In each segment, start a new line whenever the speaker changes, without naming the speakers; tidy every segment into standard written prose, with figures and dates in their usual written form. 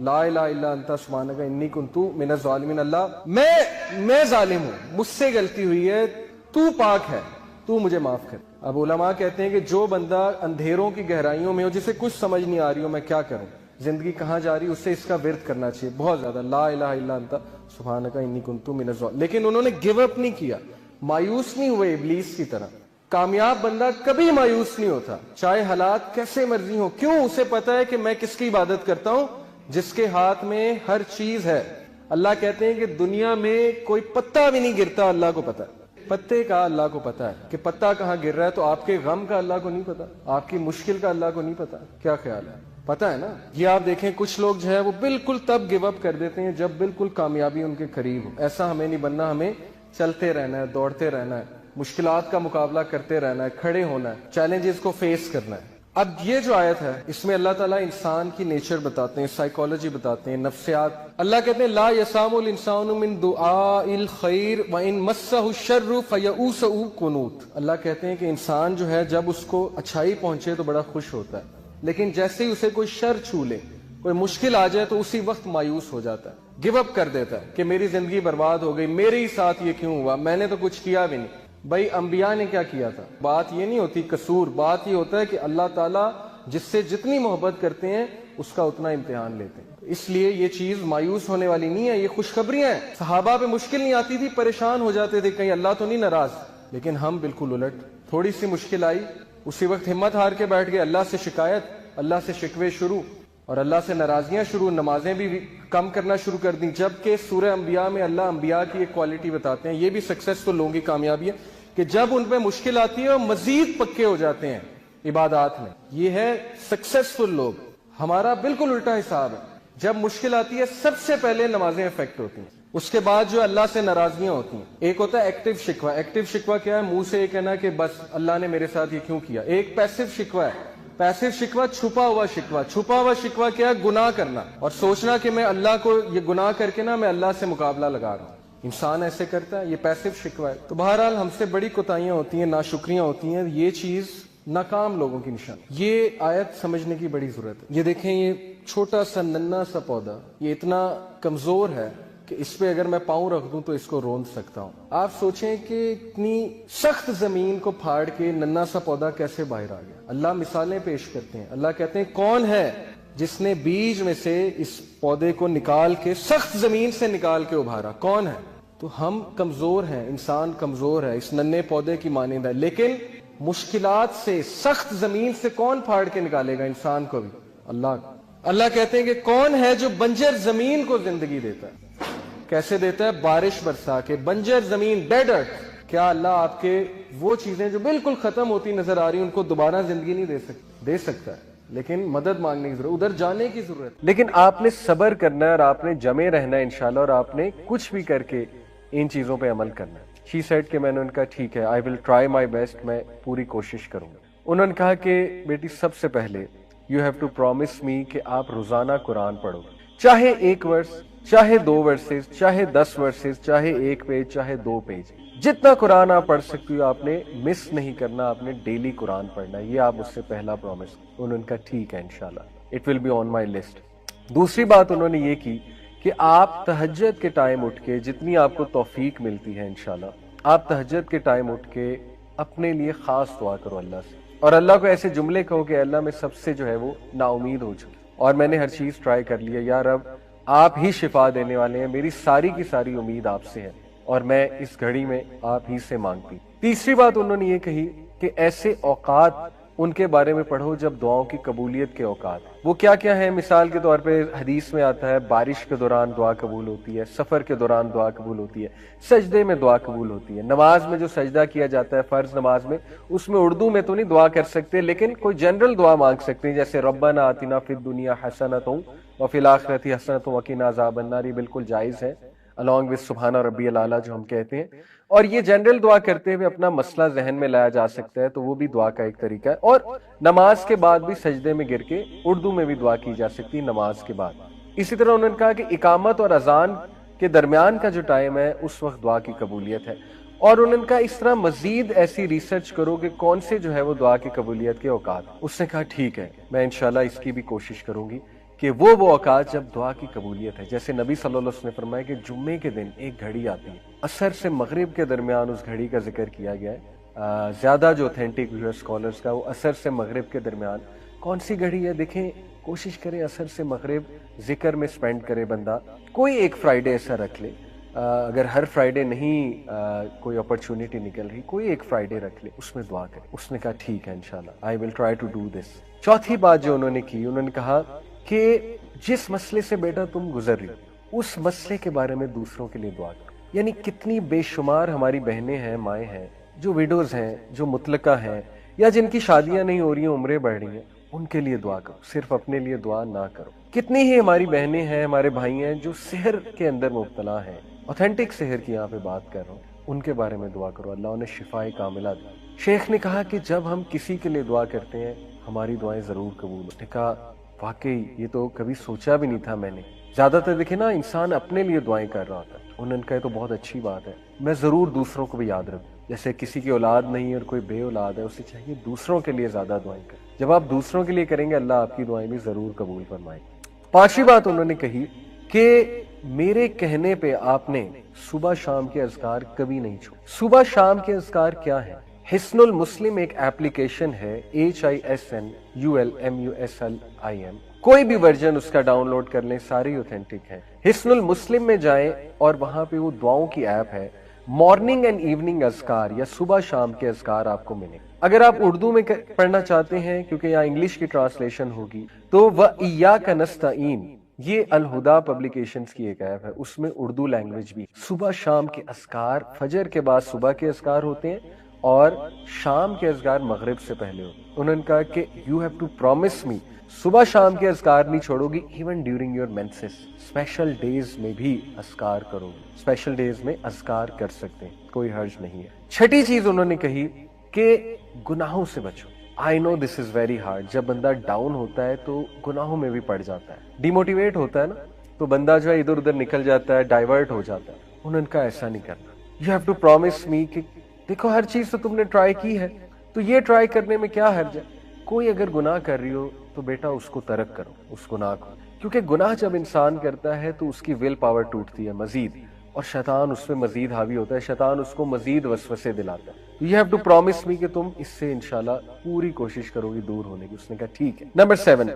لا الہ الا انت سبحانک انی کنتو من الظالمین، اللہ میں ظالم ہوں، مجھ سے غلطی ہوئی ہے، تو پاک ہے، تو مجھے معاف کر۔ اب علماء کہتے ہیں کہ جو بندہ اندھیروں کی گہرائیوں میں ہو، جسے کچھ سمجھ نہیں آ رہی ہو میں کیا کروں، زندگی کہاں جا رہی، اسے اس کا ورد کرنا چاہیے بہت زیادہ، لا الہ الا انت سبحانک انی کنتو من الظالمین۔ لیکن انہوں نے گیو اپ نہیں کیا، مایوس نہیں ہوئے ابلیس کی طرح۔ کامیاب بندہ کبھی مایوس نہیں ہوتا، چاہے حالات کیسے مرضی ہو۔ کیوں؟ اسے پتا ہے کہ میں کس کی عبادت کرتا ہوں، جس کے ہاتھ میں ہر چیز ہے۔ اللہ کہتے ہیں کہ دنیا میں کوئی پتا بھی نہیں گرتا، اللہ کو پتا ہے۔ پتے کا اللہ کو پتا ہے کہ پتا کہاں گر رہا ہے، تو آپ کے غم کا اللہ کو نہیں پتا، آپ کی مشکل کا اللہ کو نہیں پتا؟ کیا خیال ہے؟ پتا ہے نا؟ یہ آپ دیکھیں کچھ لوگ جو ہے وہ بالکل تب گیو اپ کر دیتے ہیں جب بالکل کامیابی ان کے قریب ہو۔ ایسا ہمیں نہیں بننا، ہمیں چلتے رہنا ہے، دوڑتے رہنا ہے، مشکلات کا مقابلہ کرتے رہنا ہے، کھڑے ہونا ہے، چیلنجز کو فیس کرنا ہے۔ اب یہ جو آیت ہے اس میں اللہ تعالیٰ انسان کی نیچر بتاتے ہیں، سائیکالوجی بتاتے ہیں، نفسیات۔ اللہ کہتے ہیں لا یسام الانسان من دعاء الخیر وان مسہ الشر فیئوس قنوط۔ اللہ کہتے ہیں کہ انسان جو ہے جب اس کو اچھائی پہنچے تو بڑا خوش ہوتا ہے، لیکن جیسے ہی اسے کوئی شر چھو لے، کوئی مشکل آ جائے تو اسی وقت مایوس ہو جاتا ہے، گیو اپ کر دیتا ہے کہ میری زندگی برباد ہو گئی، میرے ہی ساتھ یہ کیوں ہوا، میں نے تو کچھ کیا بھی نہیں۔ بھائی انبیاء نے کیا کیا تھا؟ بات یہ نہیں ہوتی قصور، بات یہ ہوتا ہے کہ اللہ تعالیٰ جس سے جتنی محبت کرتے ہیں اس کا اتنا امتحان لیتے ہیں۔ اس لیے یہ چیز مایوس ہونے والی نہیں ہے، یہ خوشخبریاں ہیں۔ صحابہ پہ مشکل نہیں آتی تھی، پریشان ہو جاتے تھے کہیں اللہ تو نہیں ناراض، لیکن ہم بالکل الٹ، تھوڑی سی مشکل آئی اسی وقت ہمت ہار کے بیٹھ گئے، اللہ سے شکایت، اللہ سے شکوے شروع، اور اللہ سے ناراضیاں شروع، نمازیں بھی کم کرنا شروع کر دیں۔ جبکہ سورہ انبیاء میں اللہ انبیاء کی ایک کوالٹی بتاتے ہیں، یہ بھی سکسیسفل لوگوں کی کامیابی ہے کہ جب ان پہ مشکل آتی ہے وہ مزید پکے ہو جاتے ہیں عبادات میں۔ یہ ہے سکسیسفل لوگ۔ ہمارا بالکل الٹا حساب ہے، جب مشکل آتی ہے سب سے پہلے نمازیں افیکٹ ہوتی ہیں، اس کے بعد جو اللہ سے ناراضیاں ہوتی ہیں۔ ایک ہوتا ہے ایکٹیو شکوہ۔ ایکٹیو شکوہ کیا ہے؟ منہ سے یہ کہنا کہ بس اللہ نے میرے ساتھ یہ کیوں کیا۔ ایک پیسو شکوہ ہے۔ پیسو شکوہ چھپا ہوا شکوہ۔ چھپا ہوا شکوہ کیا ہے؟ گناہ کرنا اور سوچنا کہ میں اللہ کو یہ گناہ کر کے نا میں اللہ سے مقابلہ لگا رہا ہوں۔ انسان ایسے کرتا ہے، یہ پیسو شکوہ ہے۔ تو بہرحال ہم سے بڑی کوتاہیاں ہوتی ہیں، ناشکریاں ہوتی ہیں، یہ چیز ناکام لوگوں کی نشان۔ یہ آیت سمجھنے کی بڑی ضرورت ہے۔ یہ دیکھیں، یہ چھوٹا سا ننھا سا پودا یہ اتنا کمزور ہے کہ اس پہ اگر میں پاؤں رکھ دوں تو اس کو روند سکتا ہوں۔ آپ سوچیں کہ اتنی سخت زمین کو پھاڑ کے ننھا سا پودا کیسے باہر آ گیا۔ اللہ مثالیں پیش کرتے ہیں، اللہ کہتے ہیں کون ہے جس نے بیج میں سے اس پودے کو نکال کے سخت زمین سے نکال کے ابھارا؟ کون ہے؟ تو ہم کمزور ہیں، انسان کمزور ہے، اس ننھے پودے کی مانند ہے، لیکن مشکلات سے سخت زمین سے کون پھاڑ کے نکالے گا انسان کو بھی؟ اللہ۔ اللہ کہتے ہیں کہ کون ہے جو بنجر زمین کو زندگی دیتا ہے؟ کیسے دیتا ہے؟ بارش برسا کے۔ بنجر زمین، ڈیڈ ارتھ، کیا اللہ آپ کے وہ چیزیں جو بالکل ختم ہوتی نظر آ رہی ان کو دوبارہ زندگی نہیں دے سکتا؟ دے سکتا ہے، لیکن مدد مانگنے کی ضرورت، ادھر جانے کی ضرورت۔ لیکن آپ نے صبر کرنا ہے اور آپ نے جمے رہنا ہے انشاءاللہ، اور آپ نے کچھ بھی کر کے ان چیزوں پہ عمل کرنا ہے۔ شی سیڈ کہ میں نے ان کا ٹھیک ہے، آئی ول ٹرائی مائی بیسٹ، میں پوری کوشش کروں گا۔ انہوں نے کہا کہ بیٹی سب سے پہلے یو ہیو ٹو پرومس می کہ آپ روزانہ قرآن پڑھو، چاہے ایک ورس، چاہے 2 ورسز، چاہے 10 ورسز، چاہے 1 پیج، چاہے 2 پیج، جتنا قرآن آپ پڑھ سکتے ہو آپ نے مس نہیں کرنا، آپ نے ڈیلی قرآن پڑھنا ہے۔ یہ آپ اس سے پہلا پرومس۔ انہوں نے کہا ٹھیک ہے انشاءاللہ، it will be on my list. دوسری بات انہوں نے یہ کی کہ آپ تہجد کے ٹائم اٹھ کے، جتنی آپ کو توفیق ملتی ہے انشاءاللہ، آپ تہجد کے ٹائم اٹھ کے اپنے لیے خاص دعا کرو اللہ سے، اور اللہ کو ایسے جملے کہو کہ اللہ میں سب سے جو ہے وہ نا امید ہو چکی، اور میں نے ہر چیز ٹرائی کر لیا، یا رب آپ ہی شفا دینے والے ہیں، میری ساری کی ساری امید آپ سے ہے، اور میں اس گھڑی میں آپ ہی سے مانگتی۔ تیسری بات انہوں نے یہ کہی کہ ایسے اوقات ان کے بارے میں پڑھو جب دعاؤں کی قبولیت کے اوقات۔ وہ کیا کیا ہیں؟ مثال کے طور پہ حدیث میں آتا ہے بارش کے دوران دعا قبول ہوتی ہے، سفر کے دوران دعا قبول ہوتی ہے، سجدے میں دعا قبول ہوتی ہے، نماز میں جو سجدہ کیا جاتا ہے فرض نماز میں، اس میں اردو میں تو نہیں دعا کر سکتے، لیکن کوئی جنرل دعا مانگ سکتے ہیں، جیسے ربنا آتنا فی الدنیا حسنۃ وفی الآخرۃ حسنۃ وقنا عذاب النار، یہ بالکل جائز ہے، along with سبحان ربی الاعلیٰ جو ہم کہتے ہیں، اور یہ جنرل دعا کرتے ہوئے اپنا مسئلہ ذہن میں لایا جا سکتا ہے، تو وہ بھی دعا کا ایک طریقہ ہے، اور نماز کے بعد بھی سجدے میں گر کے اردو میں بھی دعا کی جا سکتی ہے نماز کے بعد۔ اسی طرح انہوں نے کہا کہ اقامت اور اذان کے درمیان کا جو ٹائم ہے اس وقت دعا کی قبولیت ہے، اور انہوں نے کہا اس طرح مزید ایسی ریسرچ کرو کہ کون سے جو ہے وہ دعا کی قبولیت کے اوقات۔ اس نے کہا ٹھیک ہے، میں انشاءاللہ اس کی بھی کوشش کروں گی کہ وہ اوقات جب دعا کی قبولیت ہے. جیسے نبی صلی اللہ علیہ وسلم نے فرمایا کہ جمعے کے دن ایک گھڑی آتی ہے, عصر سے مغرب کے درمیان اس گھڑی کا ذکر کیا گیا ہے. زیادہ جو اوتھینٹک ویو ہے اسکالرس کا, وہ عصر سے مغرب کے درمیان. کون سی گھڑی ہے؟ دیکھیں, کوشش کریں عصر سے مغرب ذکر میں سپینڈ کرے بندہ. کوئی ایک فرائیڈے ایسا رکھ لے, اگر ہر فرائیڈے نہیں کوئی اپرچونٹی نکل رہی, کوئی ایک فرائیڈے رکھ لے, اس میں دعا کرے. اس نے کہا ٹھیک ہے انشاءاللہ, I will try to do this. چوتھی بات جو انہوں نے کی, انہوں نے کہا کہ جس مسئلے سے بیٹا تم گزر رہی ہو, اس مسئلے کے بارے میں دوسروں کے لیے دعا کرو. یعنی کتنی بے شمار ہماری بہنیں ہیں, مائیں ہیں, جو ویڈوز ہیں, جو مطلقہ ہیں, یا جن کی شادیاں نہیں ہو رہی ہیں, عمریں بڑھ رہی ہیں, ان کے لیے دعا کرو, صرف اپنے لیے دعا نہ کرو. کتنی ہی ہماری بہنیں ہیں, ہمارے بھائی ہیں جو سحر کے اندر مبتلا ہیں, اوتھینٹک سحر کی یہاں پہ بات کر رہا ہوں, ان کے بارے میں دعا کرو, اللہ انہیں شفائے کاملہ دے. شیخ نے کہا کہ جب ہم کسی کے لیے دعا کرتے ہیں ہماری دعائیں ضرور قبول. اس نے کہا واقعی یہ تو کبھی سوچا بھی نہیں تھا میں نے. زیادہ تر دیکھیں نا, انسان اپنے لیے دعائیں کر رہا ہوتا ہے. انہوں نے کہا تو بہت اچھی بات ہے, میں ضرور دوسروں کو بھی یاد رکھوں. جیسے کسی کی اولاد نہیں اور کوئی بے اولاد ہے, اسے چاہیے دوسروں کے لیے زیادہ دعائیں کریں. جب آپ دوسروں کے لیے کریں گے اللہ آپ کی دعائیں بھی ضرور قبول فرمائے. پانچویں بات انہوں نے کہی کہ میرے کہنے پہ آپ نے صبح شام کے اذکار کبھی نہیں چھوڑے. صبح شام کے اذکار کیا ہیں؟ حسن المسلم ایک ایپلیکیشن ہے, HISNULMUSLIM. کوئی بھی ورژن اس کا ڈاؤن لوڈ کر لیں, ساری اوتھینٹک ہیں. حسن المسلم میں جائیں اور وہاں پہ وہ دعاؤں کی ایپ ہے. مارننگ اینڈ ایوننگ اذکار یا صبح شام کے اذکار آپ کو ملیں. اگر آپ اردو میں پڑھنا چاہتے ہیں, کیونکہ یہاں انگلش کی ٹرانسلیشن ہوگی, تو وَإِيَّاكَ نَسْتَعِينُ, یہ الہدا پبلیکیشنز کی ایک ایپ ہے, اس میں اردو لینگویج بھی. صبح شام کے اذکار, فجر کے بعد صبح کے اذکار ہوتے ہیں اور شام کے اذکار مغرب سے پہلے ہوتے ہیں. انہوں نے کہا کہ you have to promise me, صبح شام کے اذکار نہیں چھوڑو گی, even during your menses, special days میں بھی اذکار کرو گی. اسپیشل ڈیز میں اذکار کر سکتے ہیں, کوئی حرج نہیں ہے. چھٹی چیز انہوں نے کہی کہ گناہوں سے بچو. آئی نو دس از ویری ہارڈ. جب بندہ ڈاؤن ہوتا ہے تو گناہوں میں بھی پڑ جاتا ہے, ڈی موٹیویٹ ہوتا ہے نا, تو بندہ جو ہے ادھر ادھر نکل جاتا ہے, ڈائیورٹ ہو جاتا ہے. انہوں نے کہا ایسا نہیں کرنا. یو ہیو ٹو پرومس می کہ دیکھو ہر چیز تو تم نے ٹرائی کی ہے, تو یہ ٹرائی کرنے میں کیا حرج ہے. کوئی اگر گناہ کر رہی ہو تو بیٹا اس کو ترک کرو, اس گناہ کو, کیونکہ گناہ جب انسان کرتا ہے تو اس کی ول پاور ٹوٹتی ہے مزید, اور شیطان اس پہ مزید حاوی ہوتا ہے, شیطان اس کو مزید وسوسے دلاتا ہے. یو ہیو ٹو پرومس می کہ تم اس سے انشاءاللہ پوری کوشش کرو گی دور ہونے کی. اس نے کہا ٹھیک ہے. نمبر 7,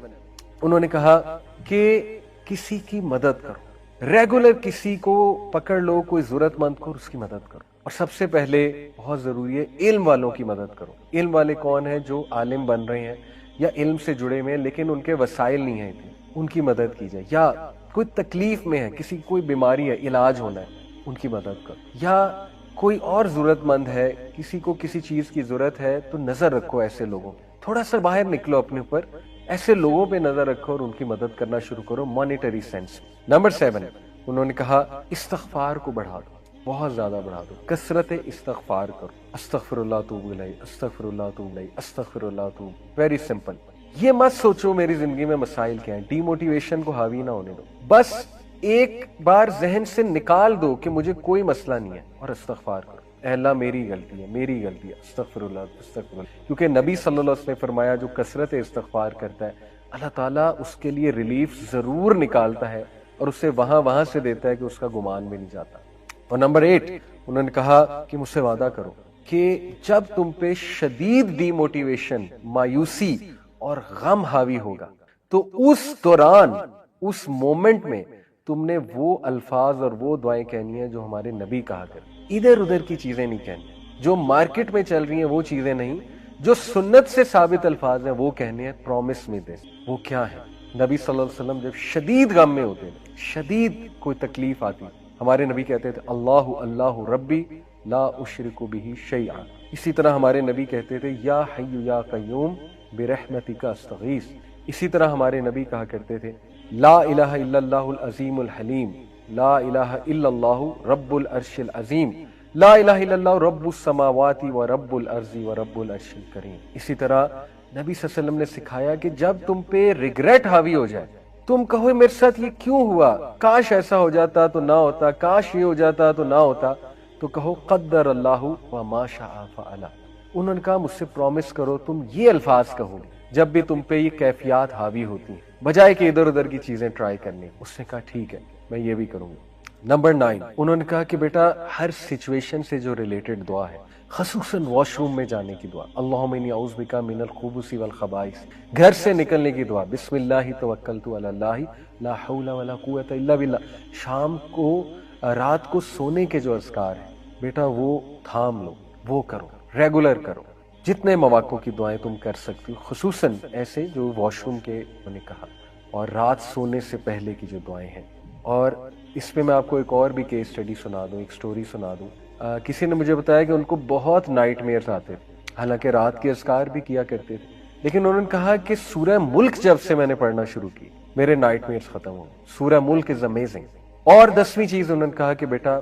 انہوں نے کہا کہ کسی کی مدد کرو. ریگولر کسی کو پکڑ لو, کوئی ضرورت مند کو, اس کی مدد کرو. اور سب سے پہلے بہت ضروری ہے علم والوں کی مدد کرو. علم والے کون ہیں؟ جو عالم بن رہے ہیں یا علم سے جڑے ہوئے ہیں لیکن ان کے وسائل نہیں ہیں اتنے, ان کی مدد کی جائے. یا کوئی تکلیف میں ہے, کسی کوئی بیماری ہے, علاج ہونا ہے, ان کی مدد کرو. یا کوئی اور ضرورت مند ہے, کسی کو کسی چیز کی ضرورت ہے, تو نظر رکھو ایسے لوگوں پہ, تھوڑا سا باہر نکلو اپنے اوپر, ایسے لوگوں پہ نظر رکھو اور ان کی مدد کرنا شروع کرو مانیٹری سینس. نمبر 7, انہوں نے کہا استغفار کو بڑھا دو, بہت زیادہ بڑھا دو, کثرت استغفار کرو. استغفر اللہ توب الیہ, استغفر اللہ توب الیہ, استغفر اللہ توب. Very simple. یہ مت سوچو میری زندگی میں مسائل کیا ہیں, ڈی موٹیویشن کو حاوی نہ ہونے دو. بس ایک بار ذہن سے نکال دو کہ مجھے کوئی مسئلہ نہیں ہے, اور استغفار کرو. اے اللہ میری غلطی ہے, میری غلطی ہے, استغفر اللہ, استغفر اللہ. کیونکہ نبی صلی اللہ علیہ وسلم نے فرمایا جو کثرت استغفار کرتا ہے اللہ تعالیٰ اس کے لیے ریلیف ضرور نکالتا ہے, اور اسے وہاں سے دیتا ہے کہ اس کا گمان بھی نہیں جاتا. اور نمبر 8, انہوں نے کہا کہ مجھ سے وعدہ کرو کہ جب تم پہ شدید ڈی موٹیویشن, مایوسی اور غم حاوی ہوگا, تو اس دوران, اس مومنٹ میں تم نے وہ الفاظ اور وہ دعائیں کہنی ہیں جو ہمارے نبی کہا کرتے. ادھر ادھر کی چیزیں نہیں کہنی, جو مارکیٹ میں چل رہی ہیں وہ چیزیں نہیں, جو سنت سے ثابت الفاظ ہیں وہ کہنے ہیں. پرومس میں دے. وہ کیا ہے؟ نبی صلی اللہ علیہ وسلم جب شدید غم میں ہوتے ہیں, شدید کوئی تکلیف آتی, ہمارے نبی کہتے تھے اللہ اللہ ربی لا اشرک بہ شیئا. اسی طرح ہمارے نبی کہتے تھے یا حی یا قیوم برحمتک استغیث. اسی طرح ہمارے نبی کہا کرتے تھے لا الہ الا اللہ العظیم الحلیم, لا الہ الا اللہ رب العرش العظیم, لا الہ الا اللہ رب السماوات و رب الارض و رب العرش الکریم. اسی طرح نبی صلی اللہ علیہ وسلم نے سکھایا کہ جب تم پہ ریگریٹ حاوی ہو جائے, تم کہو میرے ساتھ یہ کیوں ہوا, کاش ایسا ہو جاتا تو نہ ہوتا, کاش یہ ہو جاتا تو نہ ہوتا, تو کہو قدر اللہ وما شاء فعل. انہوں نے کہا مجھ سے پرومس کرو تم یہ الفاظ کہو جب بھی تم پہ یہ کیفیات حاوی ہوتی ہیں. بجائے کہ ادھر ادھر کی چیزیں ٹرائی کرنی. اس نے کہا ٹھیک ہے میں یہ بھی کروں گا. نمبر 9 انہوں نے کہا کہ بیٹا ہر سچویشن سے جو ریلیٹڈ دعا ہے، خصوصاً واش روم میں جانے کی دعا، اللہم انی اعوذ بک من الخبث والخبائث، گھر سے نکلنے کی دعا، بسم اللہ توکلت علی اللہ لا حول ولا قوت الا باللہ، شام کو رات کو سونے کے جو اذکار ہیں بیٹا وہ تھام لو، وہ کرو، ریگولر کرو. جتنے مواقع کی دعائیں تم کر سکتی ہو، خصوصاً ایسے جو واش روم کے انہوں نے کہا، اور رات سونے سے پہلے کی جو دعائیں ہیں. اور اس پہ میں آپ کو ایک اور بھی کیس اسٹڈی سنا دوں، ایک سٹوری سنا دوں. کسی نے مجھے بتایا کہ ان کو بہت نائٹ میئرز آتے تھے، حالانکہ رات کے اذکار بھی کیا کرتے تھے، لیکن انہوں نے کہا کہ سورہ ملک جب سے میں نے پڑھنا شروع کی میرے نائٹ میئرز ختم ہو گئے. سورہ ملک از امیزنگ. اور 10ویں چیز انہوں نے کہا کہ بیٹا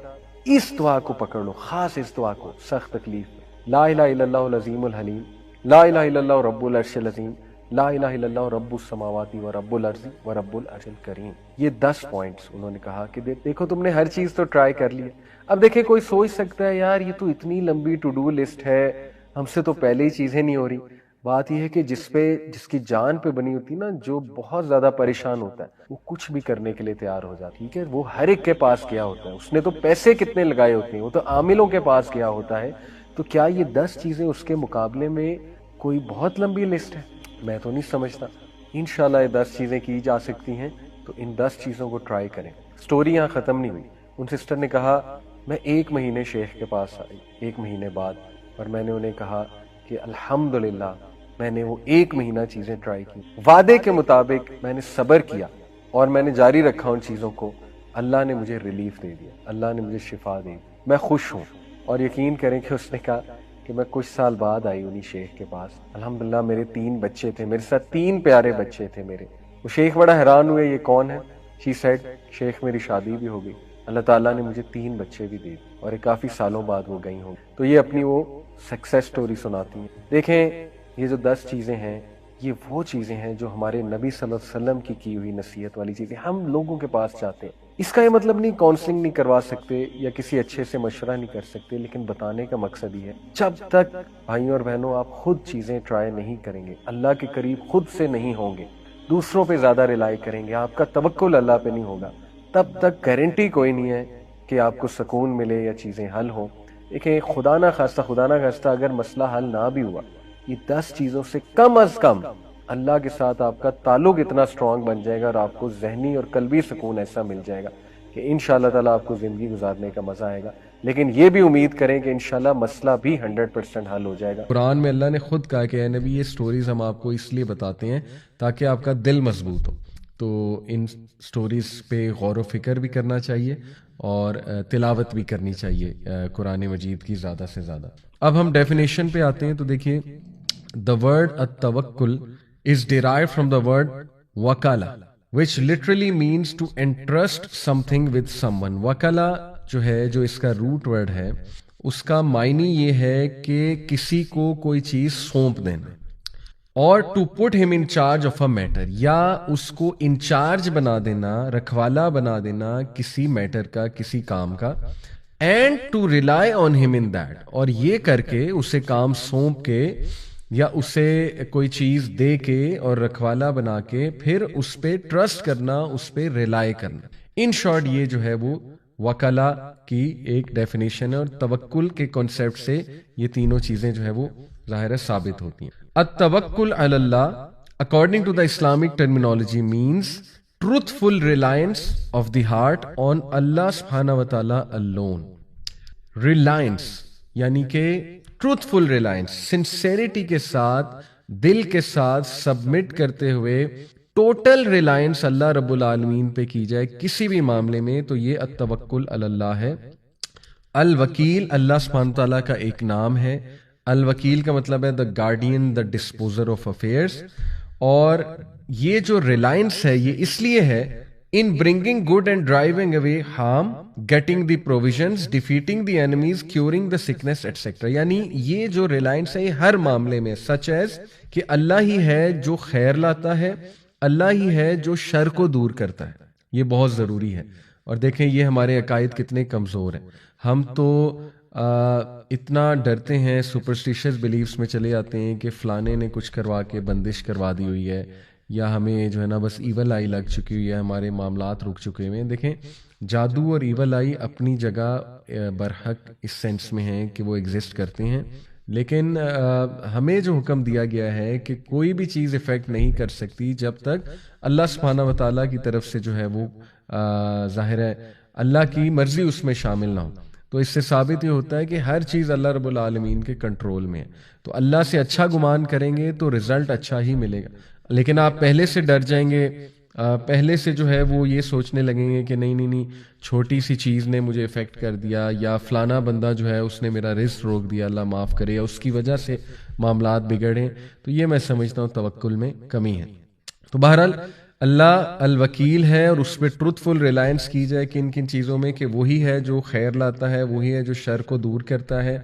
اس دعا کو پکڑ لو، خاص اس دعا کو سخت تکلیف میں، لا الہ الا اللہ العظیم الحلیم، لا الہ الا اللہ رب العرش العظیم، لا الہ الا اللہ رب السماوات و رب الارض و رب العرش الکریم. یہ 10 پوائنٹس انہوں نے کہا کہ دیکھو تم نے ہر چیز تو ٹرائی کر لی ہے. اب دیکھیں کوئی سوچ سکتا ہے یار یہ تو اتنی لمبی ٹو ڈو لسٹ ہے، ہم سے تو پہلے ہی چیزیں نہیں ہو رہی. بات یہ ہے کہ جس کی جان پہ بنی ہوتی نا، جو بہت زیادہ پریشان ہوتا ہے وہ کچھ بھی کرنے کے لیے تیار ہو جاتا ہے. ٹھیک ہے، وہ ہر ایک کے پاس گیا ہوتا ہے، اس نے تو پیسے کتنے لگائے ہوتے ہیں، وہ تو عاملوں کے پاس گیا ہوتا ہے. تو کیا یہ 10 چیزیں اس کے مقابلے میں کوئی بہت لمبی لسٹ ہے؟ میں تو نہیں سمجھتا. انشاءاللہ یہ 10 چیزیں کی جا سکتی ہیں، تو ان 10 چیزوں کو ٹرائی کریں. سٹوری یہاں ختم نہیں ہوئی. ان سسٹر نے کہا میں 1 مہینے شیخ کے پاس آئی 1 مہینے بعد، اور میں نے انہیں کہا کہ الحمدللہ میں نے وہ 1 مہینہ چیزیں ٹرائی کی، وعدے کے مطابق میں نے صبر کیا اور میں نے جاری رکھا ان چیزوں کو. اللہ نے مجھے ریلیف دے دیا، اللہ نے مجھے شفا دی، میں خوش ہوں. اور یقین کریں کہ اس نے کہا کہ میں کچھ سال بعد آئی انہی شیخ کے پاس. الحمدللہ میرے 3 بچے تھے، میرے ساتھ 3 پیارے بچے تھے میرے. وہ شیخ بڑا حیران ہوئے یہ کون ہے. شی سیڈ شیخ میری شادی بھی ہو گئی، اللہ تعالیٰ نے مجھے 3 بچے بھی دے، اور کافی سالوں بعد وہ گئی ہوں. تو یہ اپنی وہ سکسیس سٹوری سناتی ہیں. دیکھیں یہ جو 10 چیزیں ہیں یہ وہ چیزیں ہیں جو ہمارے نبی صلی اللہ علیہ وسلم کی ہوئی نصیحت والی چیزیں ہم لوگوں کے پاس چاہتے ہیں. اس کا یہ مطلب نہیں کاؤنسلنگ نہیں کروا سکتے یا کسی اچھے سے مشورہ نہیں کر سکتے، لیکن بتانے کا مقصد یہ ہے جب تک بھائیوں اور بہنوں آپ خود چیزیں ٹرائی نہیں کریں گے، اللہ کے قریب خود سے نہیں ہوں گے، دوسروں پہ زیادہ ریلائی کریں گے، آپ کا توکل اللہ پہ نہیں ہوگا، تب تک گارنٹی کوئی نہیں ہے کہ آپ کو سکون ملے یا چیزیں حل ہوں. دیکھیں خدا نہ خواستہ اگر مسئلہ حل نہ بھی ہوا، یہ 10 چیزوں سے کم از کم اللہ کے ساتھ آپ کا تعلق اتنا سٹرونگ بن جائے گا اور آپ کو ذہنی اور قلبی سکون ایسا مل جائے گا کہ انشاءاللہ تعالیٰ آپ کو زندگی گزارنے کا مزہ آئے گا. لیکن یہ بھی امید کریں کہ انشاءاللہ مسئلہ بھی 100% حل ہو جائے گا.
قرآن میں اللہ نے خود کہا کہ اے نبی یہ سٹوریز ہم آپ کو اس لیے بتاتے ہیں تاکہ آپ کا دل مضبوط ہو. تو ان سٹوریز پہ غور و فکر بھی کرنا چاہیے اور تلاوت بھی کرنی چاہیے قرآن مجید کی زیادہ سے زیادہ. اب ہم ڈیفینیشن پہ آتے ہیں. تو دیکھیے the word التوکل is derived from the word wakala which literally means to entrust something with someone. wakala جو ہے، جو اس کا روٹ ورڈ ہے، اس کا معنی یہ ہے کہ کسی کو کوئی چیز سونپ دینا، اور to put him in charge of a matter، یا اس کو انچارج بنا دینا، رکھوالا بنا دینا کسی میٹر کا، کسی کام کا، and to rely on him in that، اور یہ کر کے اسے کام سونپ کے یا اسے کوئی چیز دے کے اور رکھوالا بنا کے پھر اس پہ ٹرسٹ کرنا، اس پہ ریلائی کرنا. ان شارٹ یہ جو ہے وہ وکلا کی ایک ڈیفینیشن ہے، اور توکل کے کانسیپٹ سے یہ تینوں چیزیں جو ہے وہ ظاہر ہے ثابت ہوتی ہیں. التوکل علی اللہ according to the Islamic terminology means truthful reliance of the heart on Allah subhanahu wa ta'ala alone. Reliance یعنی کہ ٹروتھفل ریلائنس، سنسیریٹی کے ساتھ، دل کے ساتھ سبمٹ کرتے ہوئے ٹوٹل ریلائنس اللہ رب العالمین پہ کی جائے کسی بھی معاملے میں، تو یہ التوکل علی اللہ ہے. الوکیل اللہ سبحانہ تعالیٰ کا ایک نام ہے. الوکیل کا مطلب ہے دا گارڈین، دا ڈسپوزر آف افیئرس. اور یہ جو ریلائنس ہے یہ اس لیے ہے in bringing good and driving away harm, getting the provisions, defeating the enemies, curing the sickness, etc. یعنی یہ جو ریلائنس ہے یہ ہر معاملے میں such as کہ اللہ ہی ہے جو خیر لاتا ہے، اللہ ہی ہے جو شر کو دور کرتا ہے. یہ بہت ضروری ہے. اور دیکھیں یہ ہمارے عقائد کتنے کمزور ہیں. ہم تو اتنا ڈرتے ہیں، سپرسٹیشس بلیفز میں چلے آتے ہیں کہ فلانے نے کچھ کروا کے بندش کروا دی ہوئی ہے، یا ہمیں جو ہے نا بس ایول آئی لگ چکی ہوئی ہے, ہمارے معاملات رک چکے ہوئے ہیں. دیکھیں جادو اور ایول آئی اپنی جگہ برحق اس سینس میں ہیں کہ وہ ایگزسٹ کرتے ہیں, لیکن ہمیں جو حکم دیا گیا ہے کہ کوئی بھی چیز افیکٹ نہیں کر سکتی جب تک اللہ سبحانہ و تعالیٰ کی طرف سے جو ہے وہ ظاہر ہے اللہ کی مرضی اس میں شامل نہ ہو. تو اس سے ثابت یہ ہوتا ہے کہ ہر چیز اللہ رب العالمین کے کنٹرول میں ہے. تو اللہ سے اچھا گمان کریں گے تو رزلٹ اچھا ہی ملے گا. لیکن آپ پہلے سے ڈر جائیں گے, پہلے سے جو ہے وہ یہ سوچنے لگیں گے کہ نہیں چھوٹی سی چیز نے مجھے افیکٹ کر دیا, یا فلانا بندہ جو ہے اس نے میرا رزق روک دیا, اللہ معاف کرے, یا اس کی وجہ سے معاملات بگڑے, تو یہ میں سمجھتا ہوں توکل میں کمی ہے. تو بہرحال اللہ الوکیل ہے, اور اس پہ ٹروتفل ریلائنس کی جائے کن کن چیزوں میں, کہ وہی ہے جو خیر لاتا ہے, وہی ہے جو شر کو دور کرتا ہے,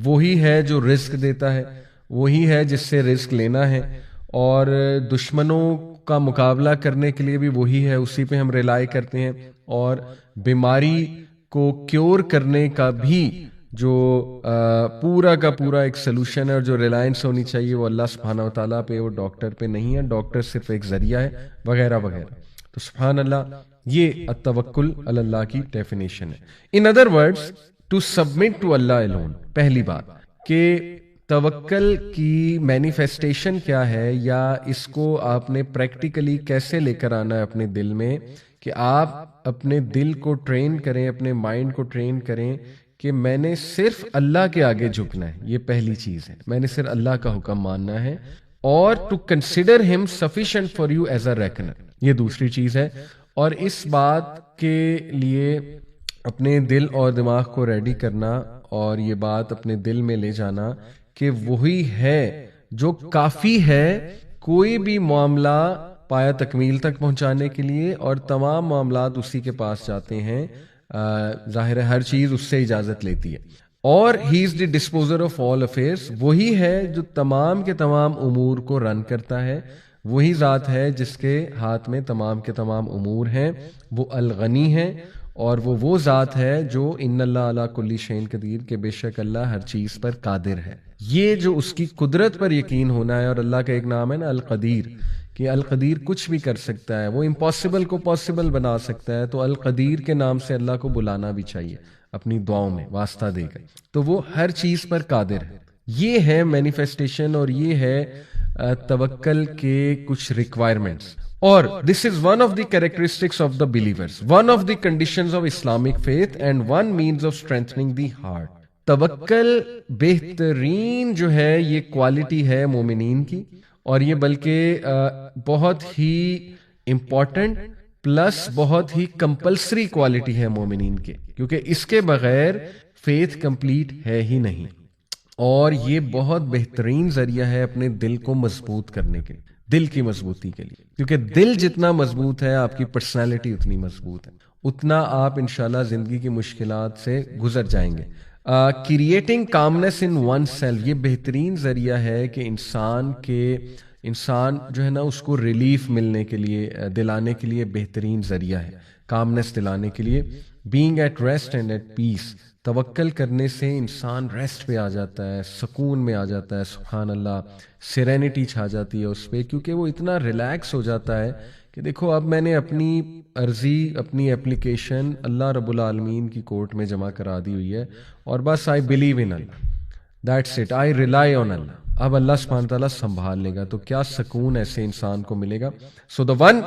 وہی ہے جو رزق دیتا ہے, وہی ہے جس سے رزق لینا ہے, اور دشمنوں کا مقابلہ کرنے کے لیے بھی وہی ہے, اسی پہ ہم ریلائی کرتے ہیں. اور بیماری کو کیور کرنے کا بھی جو پورا کا پورا ایک سلوشن ہے, اور جو ریلائنس ہونی چاہیے وہ اللہ سبحانہ و تعالیٰ پہ, وہ ڈاکٹر پہ نہیں ہے. ڈاکٹر صرف ایک ذریعہ ہے, وغیرہ وغیرہ. تو سبحان اللہ, یہ التوکل علی اللہ کی ڈیفینیشن ہے. In other words to submit to Allah alone. پہلی بات کہ توکل کی مینیفیسٹیشن کیا ہے, یا اس کو آپ نے پریکٹیکلی کیسے لے کر آنا ہے اپنے دل میں, کہ آپ اپنے دل کو ٹرین کریں, اپنے مائنڈ کو ٹرین کریں کہ میں نے صرف اللہ کے آگے جھکنا ہے. یہ پہلی چیز ہے, میں نے صرف اللہ کا حکم ماننا ہے. اور to consider him sufficient for you as a reckoner, یہ دوسری چیز ہے. اور اس بات کے لیے اپنے دل اور دماغ کو ریڈی کرنا, اور یہ بات اپنے دل میں لے جانا کہ وہی ہے جو کافی ہے کوئی بھی معاملہ پایا تکمیل تک پہنچانے کے لیے, اور تمام معاملات اسی کے پاس جاتے ہیں. ظاہر ہے ہر چیز اس سے اجازت لیتی ہے. اور ہی از دی ڈسپوزر آف آل افیئرس, وہی ہے جو تمام کے تمام امور کو رن کرتا ہے. وہی ذات ہے جس کے ہاتھ میں تمام کے تمام امور ہیں. وہ الغنی ہے, اور وہ ذات ہے جو ان اللہ علی کل شیء قدیر, کہ بے شک اللہ ہر چیز پر قادر ہے. یہ جو اس کی قدرت پر یقین ہونا ہے. اور اللہ کا ایک نام ہے نا القدیر, کہ القدیر کچھ بھی کر سکتا ہے, وہ امپاسبل کو پاسبل بنا سکتا ہے. تو القدیر کے نام سے اللہ کو بلانا بھی چاہیے اپنی دعاؤں میں واسطہ دے کر. تو وہ ہر چیز پر قادر ہے. یہ ہے مینیفیسٹیشن, اور یہ ہے توکل کے کچھ ریکوائرمنٹس. اور this is one of the characteristics of the believers, one of the conditions of Islamic faith, and one means of strengthening the heart. توکل بہترین جو ہے یہ کوالٹی ہے مومنین کی, اور یہ بلکہ بہت ہی امپورٹنٹ پلس بہت ہی کمپلسری کوالٹی ہے مومنین کے, کیونکہ اس کے بغیر فیتھ کمپلیٹ ہے ہی نہیں. اور یہ بہت بہترین ذریعہ ہے اپنے دل کو مضبوط کرنے کے, دل کی مضبوطی کے لیے, کیونکہ دل جتنا مضبوط ہے آپ کی پرسنالٹی اتنی مضبوط ہے, اتنا آپ انشاءاللہ زندگی کی مشکلات سے گزر جائیں گے. Creating calmness in oneself, یہ بہترین ذریعہ ہے کہ انسان جو ہے نا اس کو ریلیف ملنے کے لیے, دلانے کے لیے بہترین ذریعہ ہے کامنس دلانے کے لیے. Being at rest and at peace, توکل کرنے سے انسان ریسٹ پہ آ جاتا ہے, سکون میں آ جاتا ہے. سبحان اللہ, سیرینٹی چھا جاتی ہے اس پہ, کیونکہ وہ اتنا ریلیکس ہو جاتا ہے کہ دیکھو اب میں نے اپنی عرضی, اپنی اپلیکیشن اللہ رب العالمین کی کورٹ میں جمع کرا دی ہوئی ہے, اور بس I believe in Allah, that's it, I rely on Allah. اب اللہ سبحانہ تعالیٰ سنبھال لے گا. تو کیا سکون ایسے انسان کو ملے گا. سو دا ون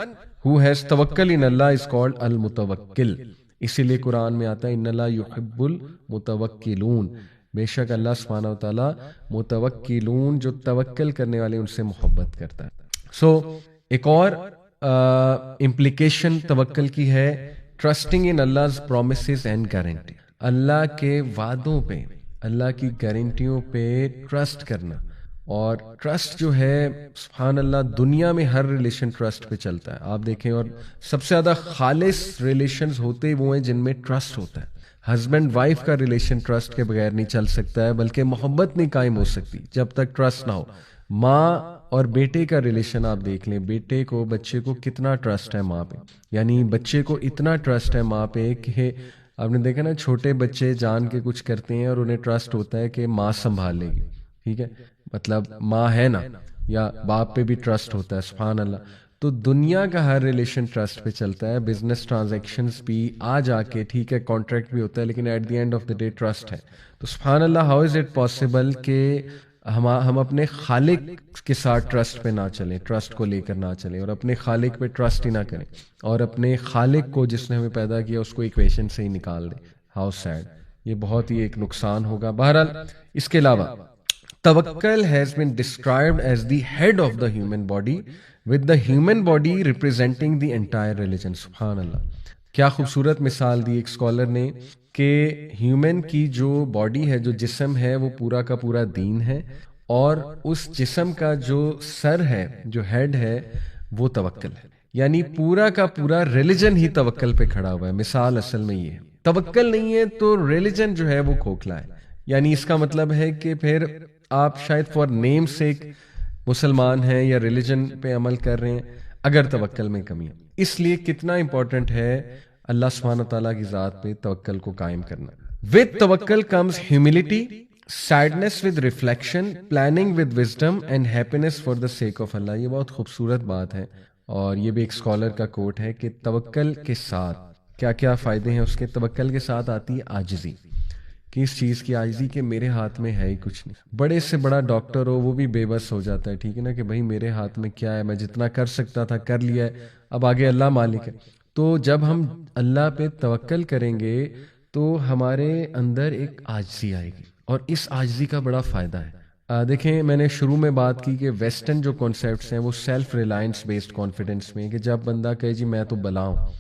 ہو ہیز توکل ان اللہ از کالڈ المتوکل. اسی لیے قرآن میں آتا ہے ان اللہ یحب المتوکلون, بے شک اللہ سبحانہ و تعالیٰ متوکلون جو توکل کرنے والے ان سے محبت کرتا ہے. سو ایک اور امپلیکیشن توکل کی ہے trusting in Allah's promises and guarantee. Allah کے وعدوں پہ, اللہ کی گارنٹیوں پہ ٹرسٹ کرنا. اور ٹرسٹ جو ہے سبحان اللہ دنیا میں ہر ریلیشن ٹرسٹ پہ چلتا ہے, آپ دیکھیں. اور سب سے زیادہ خالص ریلیشنز ہوتے وہ ہیں جن میں ٹرسٹ ہوتا ہے. ہسبینڈ وائف کا ریلیشن ٹرسٹ کے بغیر نہیں چل سکتا ہے, بلکہ محبت نہیں قائم ہو سکتی جب تک ٹرسٹ نہ ہو. ماں اور بیٹے کا ریلیشن آپ دیکھ لیں, بیٹے کو بچے کو کتنا ٹرسٹ ہے ماں پہ, یعنی بچے کو اتنا ٹرسٹ ہے ماں پہ کہ آپ نے دیکھا نا چھوٹے بچے جان کے کچھ کرتے ہیں اور انہیں ٹرسٹ ہوتا ہے کہ ماں سنبھال لے گی. ٹھیک ہے, مطلب ماں ہے نا, یا باپ پہ بھی ٹرسٹ ہوتا ہے. سبحان اللہ. تو دنیا کا ہر ریلیشن ٹرسٹ پہ چلتا ہے. بزنس ٹرانزیکشنز بھی آ جا کے ٹھیک ہے کانٹریکٹ بھی ہوتا ہے لیکن at the end of the day trust ہے. تو سبحان اللہ ہاؤ از اٹ پاسبل کہ ہم اپنے خالق کے ساتھ ٹرسٹ پہ نہ چلیں, ٹرسٹ کو لے کر نہ چلیں اور اپنے خالق پہ ٹرسٹ ہی نہ کریں اور اپنے خالق کو جس نے ہمیں پیدا کیا اس کو ایکویشن سے ہی نکال دیں. ہاؤ سیڈ, یہ بہت ہی ایک نقصان ہوگا. بہرحال اس کے علاوہ توکل has been described as the head of the human body with the human body representing the entire religion. سبحان اللہ, کیا خوبصورت مثال دی ایک اسکالر نے کہ ہیومن کی جو باڈی ہے, جو جسم ہے, وہ پورا کا پورا دین ہے اور اس جسم کا جو سر ہے, جو ہیڈ ہے, وہ توکل ہے. یعنی پورا کا پورا ریلیجن ہی توکل پہ کھڑا ہوا ہے. مثال اصل میں یہ ہے, توکل نہیں ہے تو ریلیجن جو ہے وہ کھوکھلا ہے. یعنی اس کا مطلب ہے کہ پھر آپ شاید فار نیم سیک مسلمان ہیں یا ریلیجن پہ عمل کر رہے ہیں اگر توکل میں کمی ہے. اس لیے کتنا امپورٹنٹ ہے اللہ سبحانہ و تعالیٰ کی ذات پہ توکل کو قائم کرنا. with توکل comes humility, sadness with reflection, planning with wisdom and happiness for the sake of Allah. یہ بہت خوبصورت بات ہے اور یہ بھی ایک اسکالر کا کوٹ ہے کہ توکل کے ساتھ کیا کیا فائدے ہیں اس کے. توکل کے ساتھ آتی ہے عاجزی, کہ اس چیز کی عاجزی کہ میرے ہاتھ میں ہے ہی کچھ نہیں. بڑے سے بڑا ڈاکٹر ہو وہ بھی بے بس ہو جاتا ہے, ٹھیک ہے نا, کہ بھائی میرے ہاتھ میں کیا ہے, میں جتنا کر سکتا تھا کر لیا ہے, اب آگے اللہ مالک ہے. تو جب ہم اللہ پہ توکل کریں گے تو ہمارے اندر ایک عاجزی آئے گی اور اس عاجزی کا بڑا فائدہ ہے. دیکھیں میں نے شروع میں بات کی کہ ویسٹرن جو کانسیپٹس ہیں وہ سیلف ریلائنس بیسڈ کانفیڈنس میں, کہ جب بندہ کہے جی میں تو بلا ہوں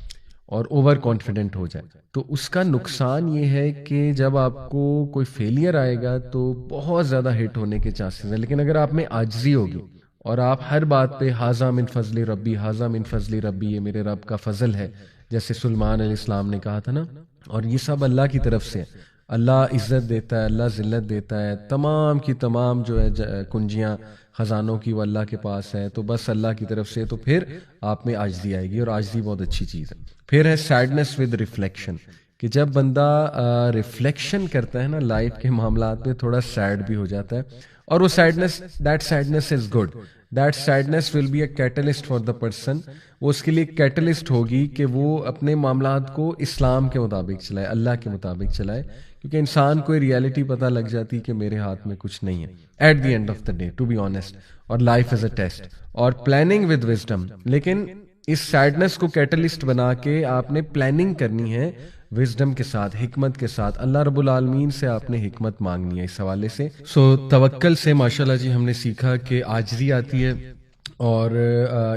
اور اوور کانفیڈنٹ ہو جائے تو اس کا نقصان یہ ہے کہ جب آپ کو کوئی فیلئر آئے گا تو بہت زیادہ ہٹ ہونے کے چانسز ہیں. لیکن اگر آپ میں عاجزی ہوگی اور آپ ہر بات پہ حاذا من فضل ربی, حاذا من فضل ربی, یہ میرے رب کا فضل ہے, جیسے سلیمان علیہ السلام نے کہا تھا نا, اور یہ سب اللہ کی طرف سے ہے. اللہ عزت دیتا ہے, اللہ ذلت دیتا ہے, تمام کی تمام جو ہے کنجیاں خزانوں کی وہ اللہ کے پاس ہے, تو بس اللہ کی طرف سے. تو پھر آپ میں عاجزی آئے گی اور عاجزی بہت اچھی چیز ہے. پھر ہے سیڈنس ود ریفلیکشن, کہ جب بندہ ریفلیکشن کرتا ہے نا لائف کے معاملات میں تھوڑا سیڈ بھی ہو جاتا ہے, اور وہ sadness, that sadness is good, that sadness will be a catalyst for the person. وہ اس کے لیے کیٹلسٹ ہوگی کہ وہ اپنے معاملات کو اسلام کے مطابق چلائے, اللہ کے مطابق چلائے, کیونکہ انسان کو ریالٹی پتہ لگ جاتی کہ میرے ہاتھ میں کچھ نہیں ہے at the end of the day, to be honest, اور لائف از اے ٹیسٹ. اور پلاننگ ود وزڈم, لیکن اس سیڈنس کو کیٹلسٹ بنا کے آپ نے پلاننگ کرنی ہے وزڈم کے ساتھ, حکمت کے ساتھ. اللہ رب العالمین سے آپ نے حکمت مانگنی ہے اس حوالے سے. سو توکل سے ماشاءاللہ جی ہم نے سیکھا کہ عاجزی آتی ہے اور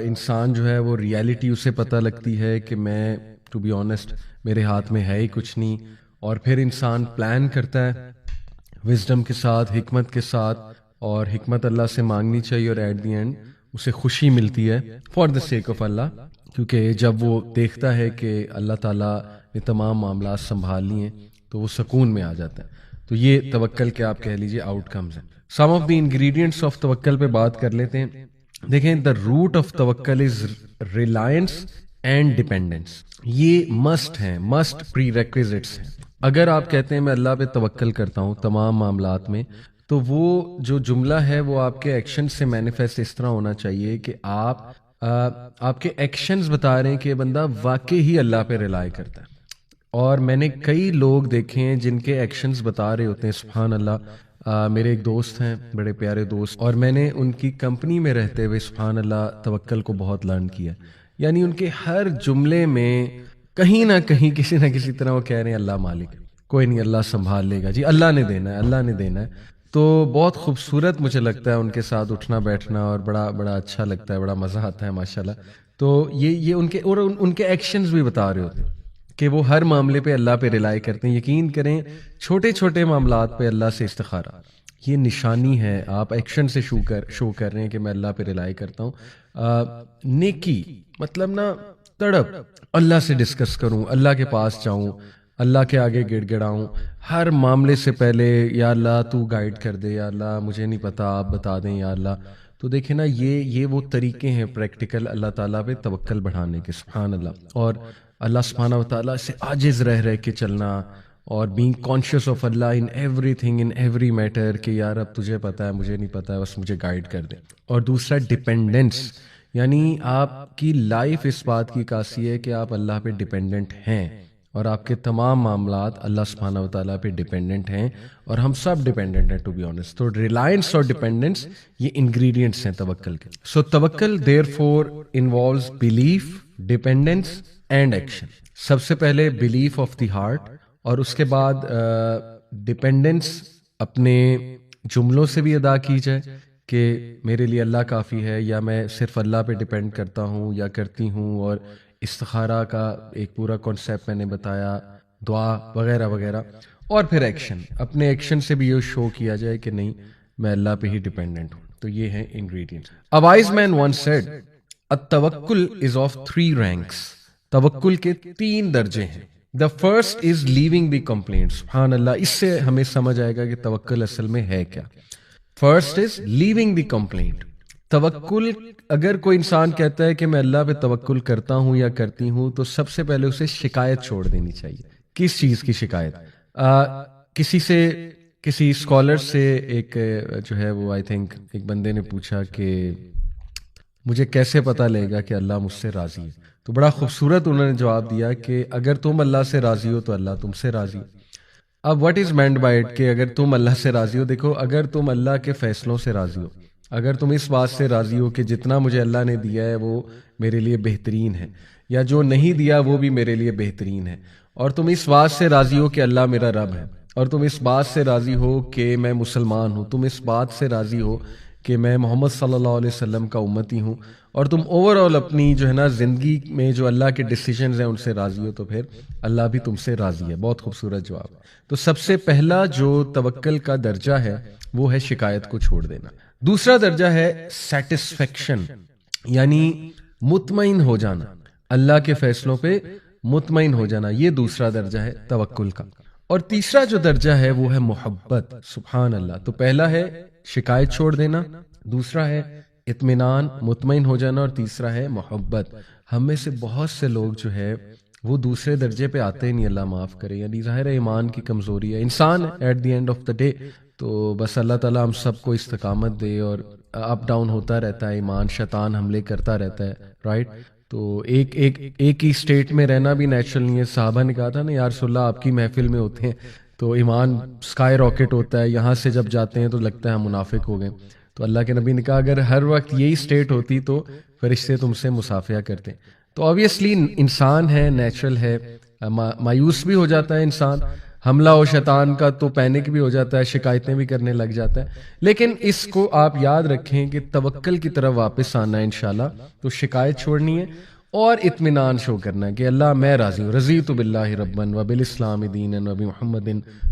انسان جو ہے وہ ریالٹی اسے پتہ لگتی ہے کہ میں ٹو بی آنیسٹ میرے ہاتھ میں ہے ہی کچھ نہیں, اور پھر انسان پلان کرتا ہے وزڈم کے ساتھ, حکمت کے ساتھ, اور حکمت اللہ سے مانگنی چاہیے اور ایٹ دی اینڈ اسے خوشی ملتی ہے فار دا سیک آف اللہ, کیونکہ جب وہ دیکھتا ہے کہ اللہ تعالیٰ نے تمام معاملات سنبھال لیے تو وہ سکون میں آ جاتا ہے. تو یہ توکل کے آپ کہہ لیجیے آؤٹ کمز ہیں. سم آف دی انگریڈینٹس آف توکل پہ بات کر لیتے ہیں. دیکھیں دا روٹ آف توکل از ریلائنس اینڈ ڈیپینڈنس. یہ مسٹ ہیں, مسٹ پری ریکویزٹس ہیں. اگر آپ کہتے ہیں میں اللہ پہ توکل کرتا ہوں تمام معاملات میں, تو وہ جو جملہ ہے وہ آپ کے ایکشن سے مینیفیسٹ اس طرح ہونا چاہیے کہ آپ کے ایکشنز بتا رہے ہیں کہ بندہ واقعی ہی اللہ پہ ریلائی کرتا ہے. اور میں نے کئی لوگ دیکھے ہیں جن کے ایکشنز بتا رہے ہوتے ہیں سبحان اللہ. میرے ایک دوست ہیں, بڑے پیارے دوست, اور میں نے ان کی کمپنی میں رہتے ہوئے سبحان اللہ توکل کو بہت لرن کیا. یعنی ان کے ہر جملے میں کہیں نہ کہیں کسی نہ کسی طرح وہ کہہ رہے ہیں اللہ مالک, کوئی نہیں اللہ سنبھال لے گا جی, اللہ نے دینا ہے, اللہ نے دینا ہے. تو بہت خوبصورت مجھے لگتا ہے ان کے ساتھ اٹھنا بیٹھنا, اور بڑا اچھا لگتا ہے, بڑا مزہ آتا ہے ماشاءاللہ. تو یہ ان کے اور ان کے ایکشنز بھی بتا رہے ہوتے ہیں کہ وہ ہر معاملے پہ اللہ پہ ریلائی کرتے ہیں. یقین کریں چھوٹے چھوٹے معاملات پہ اللہ سے استخارہ, یہ نشانی ہے. آپ ایکشن سے شو کر رہے ہیں کہ میں اللہ پہ ریلائی کرتا ہوں. نیکی مطلب نا تڑپ, اللہ سے ڈسکس کروں, اللہ کے پاس جاؤں, اللہ کے آگے گڑ گڑاؤں ہر معاملے سے پہلے, یا اللہ تو گائیڈ کر دے, یا اللہ مجھے نہیں پتا آپ بتا دیں یا اللہ. تو دیکھیں نا یہ وہ طریقے ہیں پریکٹیکل اللہ تعالیٰ پہ توکل بڑھانے کے سبحان اللہ. اور اللہ سبحانہ و تعالیٰ سے عاجز رہ کے چلنا, اور being conscious of Allah in everything in every matter, کہ یار اب تجھے پتا ہے مجھے نہیں پتا ہے, بس مجھے گائیڈ کر دے. اور دوسرا ڈیپینڈنس, یعنی آپ کی لائف اس بات کی عکاسی ہے کہ آپ اللہ پہ ڈپینڈنٹ ہیں اور آپ کے تمام معاملات اللہ سبحانہ و تعالیٰ پہ ڈپینڈنٹ ہیں اور ہم سب ڈپینڈنٹ ہیں ٹو بی آنیسٹ. تو ریلائنس اور ڈپینڈنس یہ انگریڈینٹس ہیں توکل کے. سو توکل therefore involves belief, dependence and action. سب سے پہلے بلیف آف دی ہارٹ اور اس کے بعد ڈپینڈنس اپنے جملوں سے بھی ادا کی جائے کہ میرے لیے اللہ کافی ہے, یا میں صرف اللہ پہ ڈپینڈ کرتا ہوں یا کرتی ہوں, اور استخارہ کا ایک پورا کانسیپٹ میں نے بتایا, دعا وغیرہ وغیرہ. اور پھر ایکشن, اپنے ایکشن سے بھی یہ شو کیا جائے کہ نہیں میں اللہ پہ ہی ڈپینڈنٹ ہوں. تو یہ ہیں ingredients. A wise man once said, التوکل is of 3 ranks. توکل کے 3 درجے ہیں. The first is leaving the complaint. سبحان اللہ, اس سے ہمیں سمجھ آئے گا کہ توکل اصل میں ہے کیا. First is leaving the complaint. توکل, اگر کوئی انسان کہتا ہے کہ میں اللہ پہ توکل کرتا ہوں یا کرتی ہوں, تو سب سے پہلے اسے شکایت چھوڑ دینی چاہیے. کس چیز کی شکایت؟ کسی اسکالر سے ایک جو ہے وہ آئی تھنک ایک بندے نے پوچھا کہ مجھے کیسے پتہ لگے گا کہ اللہ مجھ سے راضی ہے. تو بڑا خوبصورت انہوں نے جواب دیا کہ اگر تم اللہ سے راضی ہو تو اللہ تم سے راضی ہے. اب what is meant by it کہ اگر تم اللہ سے راضی ہو, دیکھو اگر تم اللہ کے فیصلوں سے راضی ہو, اگر تم اس بات سے راضی ہو کہ جتنا مجھے اللہ نے دیا ہے وہ میرے لیے بہترین ہے, یا جو نہیں دیا وہ بھی میرے لیے بہترین ہے, اور تم اس بات سے راضی ہو کہ اللہ میرا رب ہے, اور تم اس بات سے راضی ہو کہ میں مسلمان ہوں, تم اس بات سے راضی ہو کہ میں محمد صلی اللہ علیہ وسلم کا امتی ہوں, اور تم اوور آل اپنی جو ہے نا زندگی میں جو اللہ کے ڈیسیجنز ہیں ان سے راضی ہو, تو پھر اللہ بھی تم سے راضی ہے. بہت خوبصورت جواب. تو سب سے پہلا جو توکل کا درجہ ہے وہ ہے شکایت کو چھوڑ دینا. دوسرا درجہ ہے سیٹسفیکشن, یعنی مطمئن ہو جانا, اللہ کے فیصلوں پہ مطمئن ہو جانا. یہ دوسرا درجہ ہے توکل کا. اور تیسرا جو درجہ ہے وہ ہے محبت. سبحان اللہ. تو پہلا ہے شکایت چھوڑ دینا, دوسرا ہے اطمینان, مطمئن ہو جانا, اور تیسرا ہے محبت. ہم میں سے بہت سے لوگ جو ہے وہ دوسرے درجے پہ آتے ہی نہیں, اللہ معاف کرے. یعنی ظاہر ہے ایمان کی کمزوری ہے, انسان at the end of the day. تو بس اللہ تعالیٰ ہم سب کو استقامت دے, اور اپ ڈاؤن ہوتا رہتا ہے ایمان, شیطان حملے کرتا رہتا ہے, رائٹ. تو ایک ہی اسٹیٹ میں رہنا بھی نیچرل نہیں ہے. صحابہ نے کہا تھا نا یا رسول اللہ آپ کی محفل میں ہوتے ہیں تو ایمان اسکائی راکٹ ہوتا ہے, یہاں سے جب جاتے ہیں تو لگتا ہے ہم منافق ہو گئے. تو اللہ کے نبی نے کہا اگر ہر وقت یہی اسٹیٹ ہوتی تو فرشتے تم سے مصافحہ کرتے. تو آبویسلی انسان ہے, نیچرل ہے, مایوس بھی ہو جاتا ہے انسان, حملہ ہو شیطان کا تو پینک بھی ہو جاتا ہے, شکایتیں بھی کرنے لگ جاتا ہے. لیکن اس کو آپ یاد رکھیں کہ توکل کی طرف واپس آنا ہے انشاءاللہ. تو شکایت چھوڑنی ہے اور اطمینان شو کرنا ہے کہ اللہ میں راضی ہوں. رضیت باللہ ربا وبالاسلام دینا وبمحمد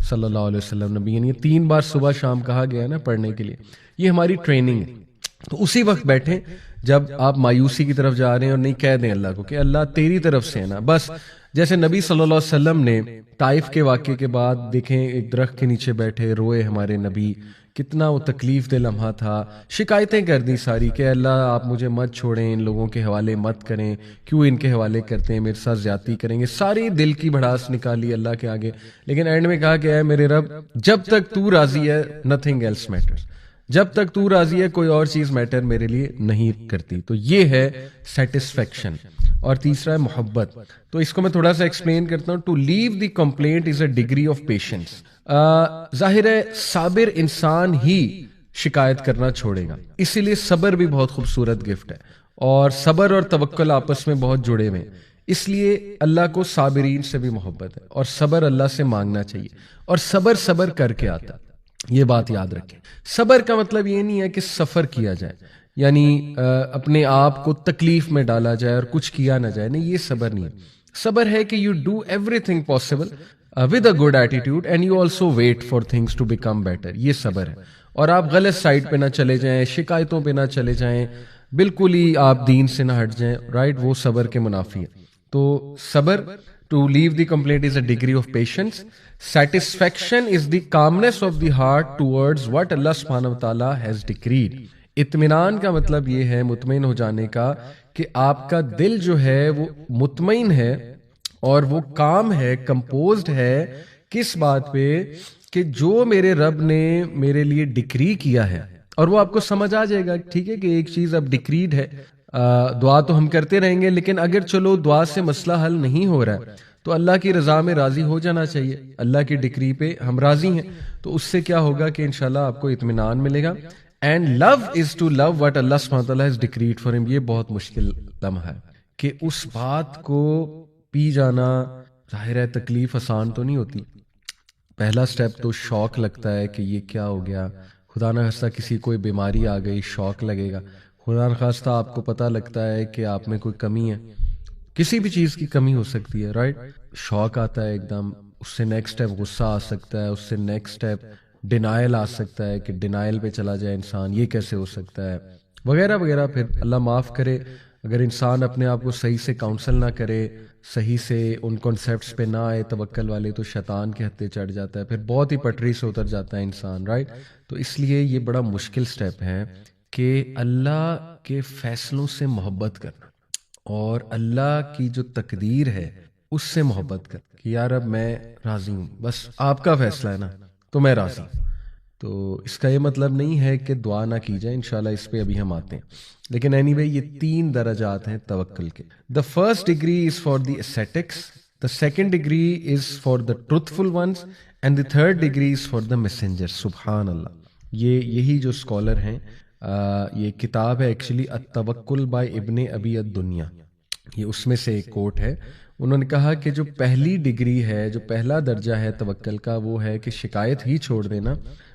صلی اللہ علیہ وسلم نبی. یہ 3 بار صبح شام کہا گیا ہے نا پڑھنے کے لیے. یہ ہماری ٹریننگ ہے. تو اسی وقت بیٹھیں جب آپ مایوسی کی طرف جا رہے ہیں, اور نہیں کہہ دیں اللہ کو کہ اللہ تیری طرف سے ہے نا. بس جیسے نبی صلی اللہ علیہ وسلم نے طائف کے واقعے کے بعد دیکھیں ایک درخت کے نیچے بیٹھے روئے ہمارے نبی, کتنا وہ تکلیف دہ لمحہ تھا. شکایتیں کر دی ساری کہ اللہ آپ مجھے مت چھوڑیں, ان لوگوں کے حوالے مت کریں, کیوں ان کے حوالے کرتے ہیں, میرے ساتھ زیادتی کریں گے. ساری دل کی بھڑاس نکالی اللہ کے آگے, لیکن اینڈ میں کہا کہ اے میرے رب جب تک تو راضی ہے نتھنگ ایلس میٹرز, جب تک تو راضی ہے کوئی اور چیز میٹر میرے لیے نہیں کرتی. تو یہ ہے سیٹسفیکشن. اور تیسرا ہے محبت. تو اس کو میں تھوڑا سا ایکسپلین کرتا ہوں. To leave the complaint is a degree of patience. ظاہر ہے صابر انسان ہی شکایت کرنا چھوڑے گا, اسی لیے صبر بھی بہت خوبصورت گفٹ ہے, اور صبر اور توکل آپس میں بہت جڑے ہوئے ہیں. اس لیے اللہ کو صابرین سے بھی محبت ہے, اور صبر اللہ سے مانگنا چاہیے, اور صبر کر کے آتا. یہ بات یاد رکھیں. صبر کا مطلب یہ نہیں ہے کہ سفر کیا جائے, یعنی اپنے آپ کو تکلیف میں ڈالا جائے اور کچھ کیا نہ جائے. نہیں, یہ صبر نہیں ہے. صبر ہے کہ you do everything possible with a good attitude and you also wait for things to become better. یہ صبر ہے. اور آپ غلط سائڈ پہ نہ چلے جائیں, شکایتوں پہ نہ چلے جائیں, بالکل ہی آپ دین سے نہ ہٹ جائیں, رائٹ. وہ صبر کے منافی ہے. تو صبر to leave the complaint is a degree of patience. Satisfaction is the calmness of the heart towards what Allah subhanahu wa ta'ala has decreed. اطمینان کا مطلب یہ ہے مطمئن ہو جانے کا کہ آپ کا دل جو ہے وہ مطمئن ہے اور وہ کام ہے, کمپوزڈ ہے. کس بات پہ؟ کہ جو میرے رب نے میرے لیے ڈکری کیا ہے, اور وہ آپ کو سمجھ آ جائے گا ٹھیک ہے کہ ایک چیز اب ڈکریڈ ہے, دعا تو ہم کرتے رہیں گے، لیکن اگر چلو دعا سے مسئلہ حل نہیں ہو رہا ہے تو اللہ کی رضا میں راضی ہو جانا چاہیے، اللہ کی ڈکری پہ ہم راضی ہیں، تو اس سے کیا ہوگا کہ انشاءاللہ آپ کو اطمینان ملے گا. And love is to love what Allah سبحانہ وتعالیٰ ہیز ڈکریڈ فار ہم. یہ بہت مشکل لمحہ ہے کہ اس بات کو پی جانا. ظاہر ہے تکلیف آسان تو نہیں ہوتی. پہلا سٹیپ تو شوق لگتا ہے کہ یہ کیا ہو گیا، خدا نہ خواستہ کسی کوئی بیماری آ گئی، شوق لگے گا. خدا نہ خواستہ آپ کو پتہ لگتا ہے کہ آپ میں کوئی کمی ہے، کسی بھی چیز کی کمی ہو سکتی ہے، رائٹ. شوق آتا ہے ایک دم، اس سے نیکسٹ اسٹیپ غصہ آ سکتا ہے، اس سے نیکسٹ اسٹیپ ڈینائل آ سکتا ہے کہ ڈینائل پہ چلا جائے انسان، یہ کیسے ہو سکتا ہے وغیرہ وغیرہ. پھر اللہ معاف کرے اگر انسان اپنے آپ کو صحیح سے کاؤنسل نہ کرے، صحیح سے ان کانسیپٹس پہ نہ آئے توکل والے، تو شیطان کے ہتھے چڑھ جاتا ہے، پھر بہت ہی پٹری سے اتر جاتا ہے انسان، رائٹ. تو اس لیے یہ بڑا مشکل سٹیپ ہے کہ اللہ کے فیصلوں سے محبت کرنا اور اللہ کی جو تقدیر ہے اس سے محبت کرنا کہ یار اب میں راضی ہوں، بس آپ کا فیصلہ ہے نا تو میں راضی ہوں. تو اس کا یہ مطلب نہیں ہے کہ دعا نہ کی جائے، انشاءاللہ اس پہ ابھی ہم آتے ہیں. لیکن اینی وے یہ 3 درجات ہیں توکل کے. The first degree is for the ascetics, the second degree is for the truthful ones, and the third degree is for the messenger. سبحان اللہ. یہی جو اسکالر ہیں، یہ کتاب ہے ایکچولی التوکل بائی ابن ابی الدنیا، یہ اس میں سے ایک کوٹ ہے. انہوں نے کہا کہ جو پہلی ڈگری ہے، جو پہلا درجہ ہے توکل کا، وہ ہے کہ شکایت ہی چھوڑ دینا.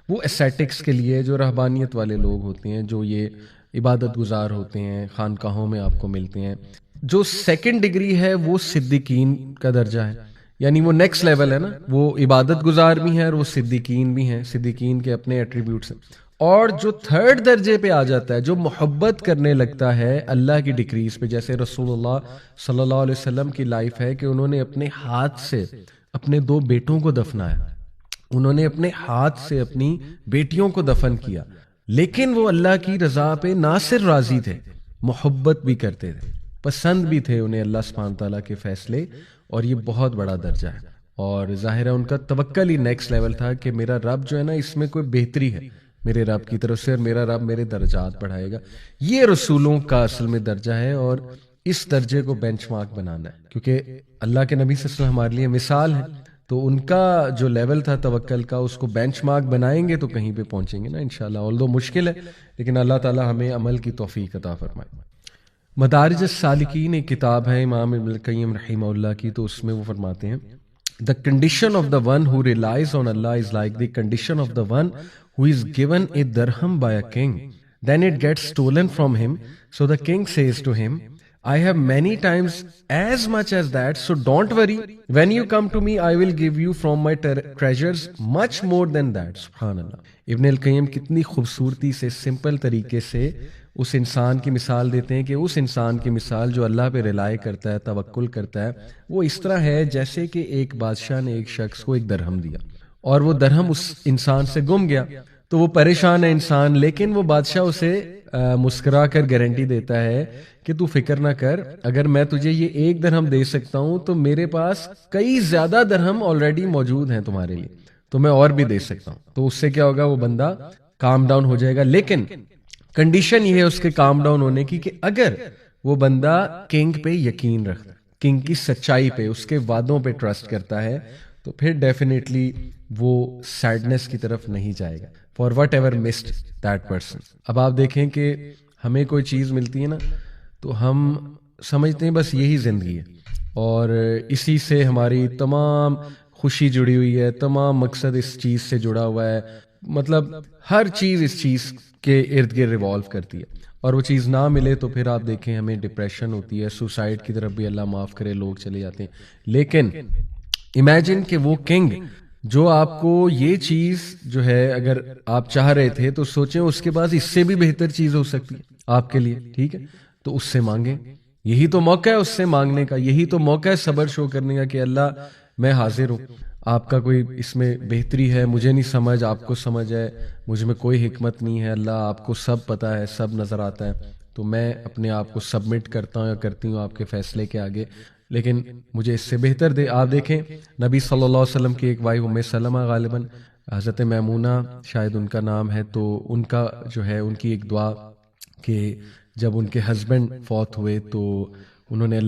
وہ ascetics کے لیے، جو رہبانیت والے لوگ ہوتے ہیں، جو یہ عبادت گزار ہوتے ہیں، خانقاہوں میں آپ کو ملتے ہیں. جو سیکنڈ ڈگری ہے وہ صدیقین کا درجہ ہے، یعنی وہ نیکسٹ لیول ہے نا، وہ عبادت گزار بھی ہیں اور وہ صدیقین بھی ہیں، صدیقین کے اپنے ایٹریبیوٹس ہیں. اور جو تھرڈ درجے پہ آ جاتا ہے، جو محبت کرنے لگتا ہے اللہ کی ڈکریز پہ، جیسے رسول اللہ صلی اللہ علیہ وسلم کی لائف ہے کہ انہوں نے اپنے ہاتھ سے اپنے 2 بیٹوں کو دفنایا، انہوں نے اپنے ہاتھ سے اپنی بیٹیوں کو دفن کیا، لیکن وہ اللہ کی رضا پہ نہ صرف راضی تھے، محبت بھی کرتے تھے، پسند بھی تھے انہیں اللہ سبحانہ تعالیٰ کے فیصلے. اور یہ بہت بڑا درجہ ہے، اور ظاہر ہے ان کا توکل ہی نیکسٹ لیول تھا کہ میرا رب جو ہے نا، اس میں کوئی بہتری ہے میرے رب کی طرف سے، اور میرا رب میرے درجات بڑھائے گا. یہ رسولوں کا اصل میں درجہ ہے، اور اس درجے کو بینچ مارک بنانا ہے، کیونکہ اللہ کے نبی صلی اللہ علیہ وسلم ہمارے لیے مثال ہے. تو ان کا جو لیول تھا توکل کا، اس کو بینچ مارک بنائیں گے تو کہیں پہ پہنچیں گے نا انشاءاللہ. although مشکل ہے، لیکن اللہ تعالی ہمیں عمل کی توفیق عطا فرمائے. مدارج السالکین ایک کتاب ہے امام ابن القیم رحمہ اللہ کی، تو اس میں وہ فرماتے ہیں The condition of the one who relies on Allah is like the condition of the one who is given a dirham by a king. Then it gets stolen from him. So the king says to him, I have many times as much as that, so don't worry. When you come to me, I will give you from my treasures much more than that. Subhanallah. ابن القیم کتنی خوبصورتی سے، simple طریقے سے اس انسان کی مثال دیتے ہیں کہ اس انسان کی مثال جو اللہ پہ رلائے کرتا ہے، توکل کرتا ہے، وہ اس طرح ہے جیسے کہ ایک بادشاہ نے ایک شخص کو ایک درہم دیا، اور وہ درہم اس انسان سے گم گیا، تو وہ پریشان ہے انسان، لیکن وہ بادشاہ اسے مسکرا کر گارنٹی دیتا ہے کہ تو فکر نہ کر، اگر میں تجھے یہ ایک درہم دے سکتا ہوں تو میرے پاس کئی زیادہ درہم آلریڈی موجود ہیں تمہارے لیے، تو میں اور بھی دے سکتا ہوں. تو اس سے کیا ہوگا، وہ بندہ کام ڈاؤن ہو جائے گا. لیکن کنڈیشن یہ ہے اس کے کام ڈاؤن ہونے کی کہ اگر وہ بندہ کنگ پہ یقین رکھتا ہے، کنگ کی سچائی پہ، اس کے وعدوں پہ ٹرسٹ کرتا ہے، تو پھر ڈیفینیٹلی وہ سیڈنس کی طرف نہیں جائے گا for whatever missed that person. اب آپ دیکھیں کہ ہمیں کوئی چیز ملتی ہے نا تو ہم سمجھتے ہیں بس یہی زندگی ہے، اور اسی سے ہماری تمام خوشی جڑی ہوئی ہے، تمام مقصد اس چیز سے جڑا ہوا ہے، مطلب ہر چیز اس چیز کے ارد گرد ریوالو کرتی ہے، اور وہ چیز نہ ملے تو پھر آپ دیکھیں ہمیں ڈپریشن ہوتی ہے، سوسائڈ کی طرف بھی اللہ معاف کرے لوگ چلے جاتے ہیں. لیکن امیجن کہ وہ کنگ جو آپ کو یہ چیز جو ہے اگر آپ چاہ رہے تھے تو سوچیں اس کے پاس اس سے بھی بہتر چیز ہو سکتی ہے آپ کے لیے، ٹھیک ہے، تو اس سے مانگیں. یہی تو موقع ہے اس سے مانگنے کا، یہی تو موقع ہے صبر شو کرنے کا کہ اللہ میں حاضر ہوں، آپ کا کوئی اس میں بہتری ہے، مجھے نہیں سمجھ، آپ کو سمجھ ہے، مجھ میں کوئی حکمت نہیں ہے، اللہ آپ کو سب پتہ ہے، سب نظر آتا ہے، تو میں اپنے آپ کو سبمٹ کرتا ہوں یا کرتی ہوں آپ کے فیصلے کے آگے، لیکن مجھے اس سے بہتر دے. آپ دیکھیں نبی صلی اللہ علیہ وسلم کی ایک وائف ام سلمہ، غالباً حضرت میمونہ شاید ان کا نام ہے، تو ان کا جو ہے ان کی ایک دعا کہ جب ان کے ہسبینڈ فوت ہوئے تو انہوں نے اللہ